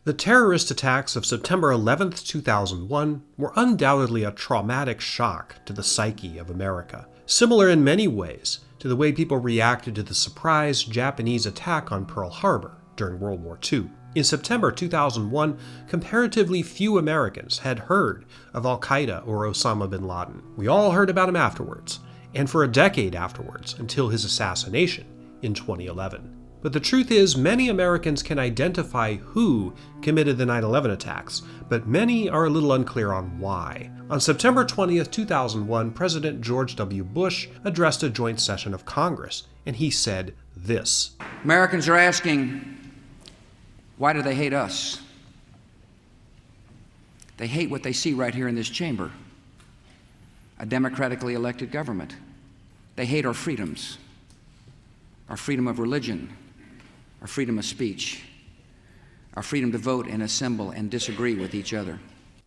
The terrorist attacks of September 11, 2001 were undoubtedly a traumatic shock to the psyche of America, similar in many ways to the way people reacted to the surprise Japanese attack on Pearl Harbor during World War II. In September 2001, comparatively few Americans had heard of Al-Qaeda or Osama bin Laden. We all heard about him afterwards, and for a decade afterwards, until his assassination in 2011. But the truth is, many Americans can identify who committed the 9/11 attacks, but many are a little unclear on why. On September 20th, 2001, President George W. Bush addressed a joint session of Congress, and he said this. Americans are asking, why do they hate us? They hate what they see right here in this chamber, a democratically elected government. They hate our freedoms, our freedom of religion, our freedom of speech, our freedom to vote and assemble and disagree with each other.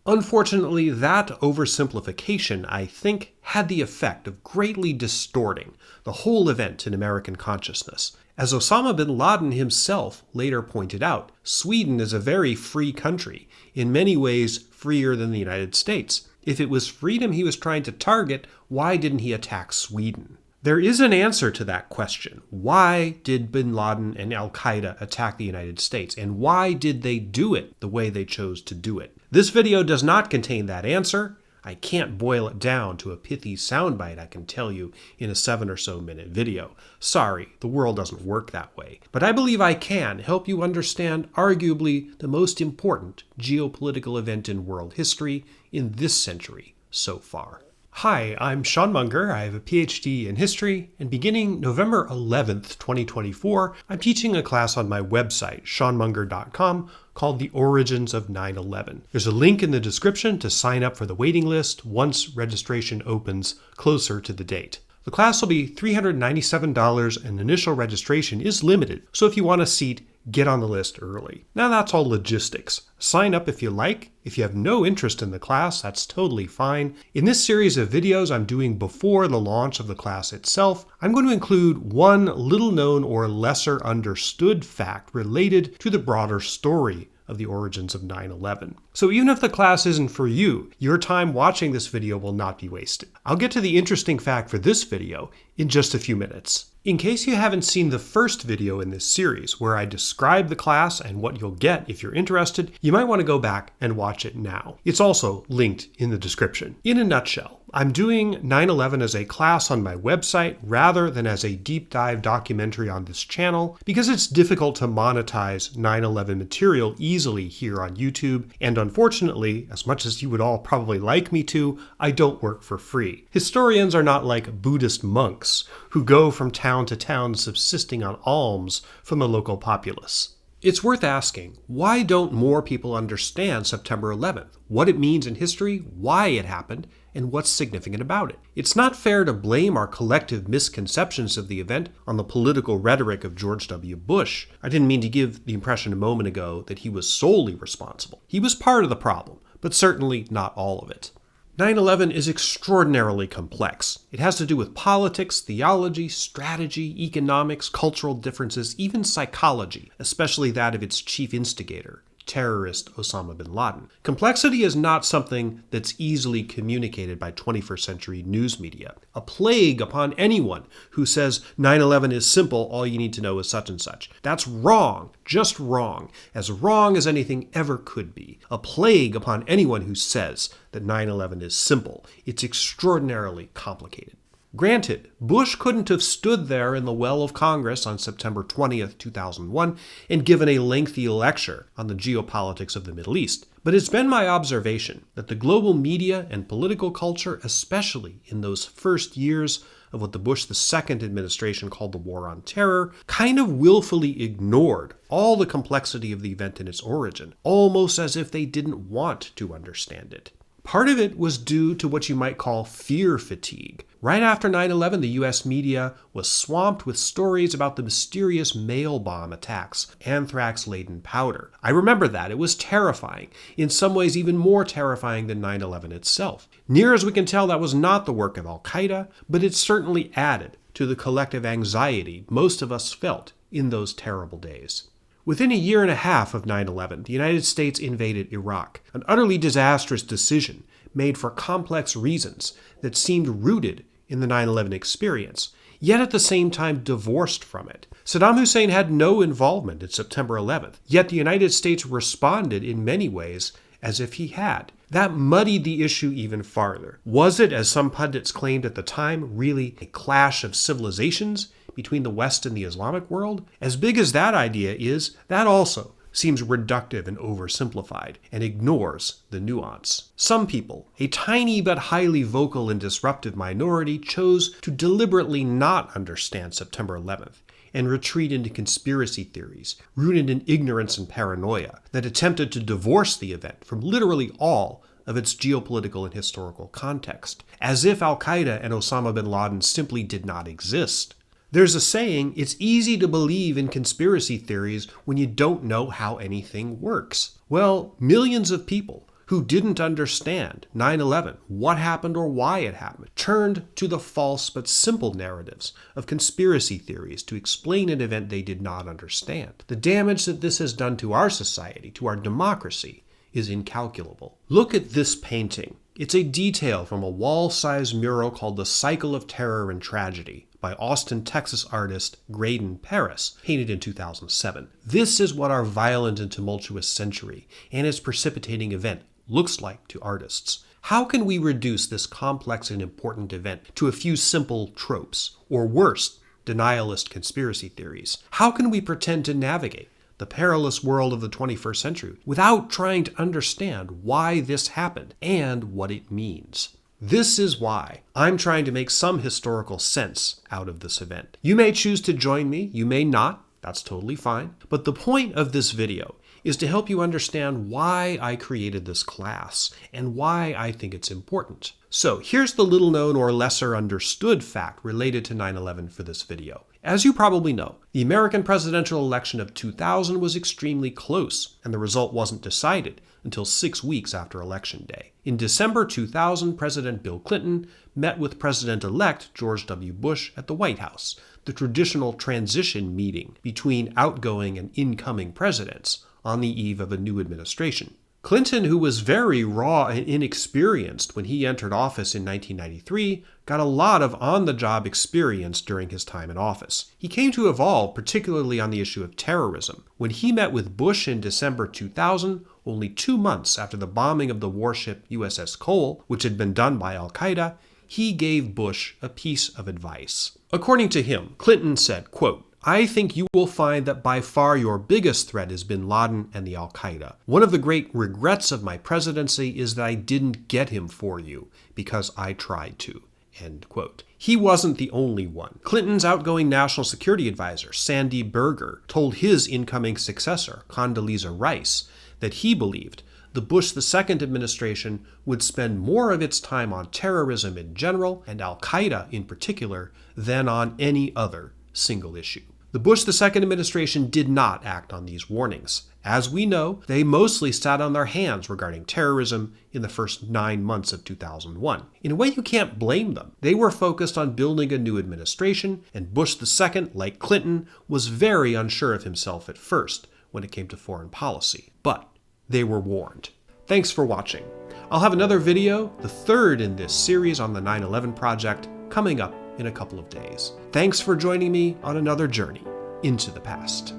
Unfortunately, that oversimplification, I think, had the effect of greatly distorting the whole event in American consciousness. As Osama bin Laden himself later pointed out, Sweden is a very free country, in many ways freer than the United States. If it was freedom he was trying to target, why didn't he attack Sweden? There is an answer to that question. Why did bin Laden and Al-Qaeda attack the United States? And why did they do it the way they chose to do it? This video does not contain that answer. I can't boil it down to a pithy soundbite, I can tell you, in a 7 or so minute video. Sorry, the world doesn't work that way. But I believe I can help you understand arguably the most important geopolitical event in world history in this century so far. Hi, I'm Sean Munger. I have a PhD in history, and beginning November 11th, 2024, I'm teaching a class on my website, seanmunger.com, called The Origins of 9/11. There's a link in the description to sign up for the waiting list once registration opens closer to the date. The class will be $397 and initial registration is limited, so if you want a seat, get on the list early. Now that's all logistics. Sign up if you like. If you have no interest in the class, that's totally fine. In this series of videos I'm doing before the launch of the class itself, I'm going to include one little known or lesser understood fact related to the broader story of the origins of 9/11. So even if the class isn't for you, your time watching this video will not be wasted. I'll get to the interesting fact for this video in just a few minutes. In case you haven't seen the first video in this series, where I describe the class and what you'll get if you're interested, you might want to go back and watch it now. It's also linked in the description. In a nutshell, I'm doing 9/11 as a class on my website rather than as a deep dive documentary on this channel because it's difficult to monetize 9/11 material easily here on YouTube, and unfortunately, as much as you would all probably like me to, I don't work for free. Historians are not like Buddhist monks who go from town to town subsisting on alms from the local populace. It's worth asking, why don't more people understand September 11th, what it means in history, why it happened, and what's significant about it? It's not fair to blame our collective misconceptions of the event on the political rhetoric of George W. Bush. I didn't mean to give the impression a moment ago that he was solely responsible. He was part of the problem, but certainly not all of it. 9/11 is extraordinarily complex. It has to do with politics, theology, strategy, economics, cultural differences, even psychology, especially that of its chief instigator, terrorist Osama bin Laden. Complexity is not something that's easily communicated by 21st century news media. A plague upon anyone who says 9/11 is simple, all you need to know is such and such. That's wrong, just wrong as anything ever could be. A plague upon anyone who says that 9/11 is simple. It's extraordinarily complicated. Granted, Bush couldn't have stood there in the well of Congress on September 20th, 2001 and given a lengthy lecture on the geopolitics of the Middle East. But it's been my observation that the global media and political culture, especially in those first years of what the Bush II administration called the War on Terror, kind of willfully ignored all the complexity of the event and its origin, almost as if they didn't want to understand it. Part of it was due to what you might call fear fatigue. Right after 9/11, the US media was swamped with stories about the mysterious mail bomb attacks, anthrax-laden powder. I remember that. It was terrifying, in some ways even more terrifying than 9/11 itself. Near as we can tell, that was not the work of Al-Qaeda, but it certainly added to the collective anxiety most of us felt in those terrible days. Within a year and a half of 9/11, the United States invaded Iraq, an utterly disastrous decision made for complex reasons that seemed rooted in the 9/11 experience, yet at the same time divorced from it. Saddam Hussein had no involvement in September 11th, yet the United States responded in many ways as if he had. That muddied the issue even farther. Was it, as some pundits claimed at the time, really a clash of civilizations between the West and the Islamic world? As big as that idea is, that also seems reductive and oversimplified and ignores the nuance. Some people, a tiny but highly vocal and disruptive minority, chose to deliberately not understand September 11th and retreat into conspiracy theories rooted in ignorance and paranoia that attempted to divorce the event from literally all of its geopolitical and historical context, as if Al-Qaeda and Osama bin Laden simply did not exist. There's a saying, it's easy to believe in conspiracy theories when you don't know how anything works. Well, millions of people who didn't understand 9/11, what happened or why it happened, turned to the false but simple narratives of conspiracy theories to explain an event they did not understand. The damage that this has done to our society, to our democracy, is incalculable. Look at this painting. It's a detail from a wall-sized mural called The Cycle of Terror and Tragedy by Austin, Texas artist Graydon Paris, painted in 2007. This is what our violent and tumultuous century and its precipitating event looks like to artists. How can we reduce this complex and important event to a few simple tropes, or worse, denialist conspiracy theories? How can we pretend to navigate the perilous world of the 21st century without trying to understand why this happened and what it means? This is why I'm trying to make some historical sense out of this event. You may choose to join me, you may not, that's totally fine. But the point of this video is to help you understand why I created this class and why I think it's important. So here's the little known or lesser understood fact related to 9/11 for this video. As you probably know, the American presidential election of 2000 was extremely close, and the result wasn't decided until 6 weeks after Election Day. In December 2000, President Bill Clinton met with President-elect George W. Bush at the White House, the traditional transition meeting between outgoing and incoming presidents on the eve of a new administration. Clinton, who was very raw and inexperienced when he entered office in 1993, got a lot of on-the-job experience during his time in office. He came to evolve, particularly on the issue of terrorism. When he met with Bush in December 2000, only 2 months after the bombing of the warship USS Cole, which had been done by Al-Qaeda, he gave Bush a piece of advice. According to him, Clinton said, quote, "I think you will find that by far your biggest threat is bin Laden and the Al-Qaeda. One of the great regrets of my presidency is that I didn't get him for you because I tried to." End quote. He wasn't the only one. Clinton's outgoing national security advisor, Sandy Berger, told his incoming successor, Condoleezza Rice, that he believed the Bush II administration would spend more of its time on terrorism in general and Al-Qaeda in particular than on any other single issue. The Bush II administration did not act on these warnings. As we know, they mostly sat on their hands regarding terrorism in the first 9 months of 2001. In a way, you can't blame them. They were focused on building a new administration, and Bush II, like Clinton, was very unsure of himself at first when it came to foreign policy. But they were warned. Thanks for watching. I'll have another video, the third in this series on the 9/11 project, coming up in a couple of days. Thanks for joining me on another journey into the past.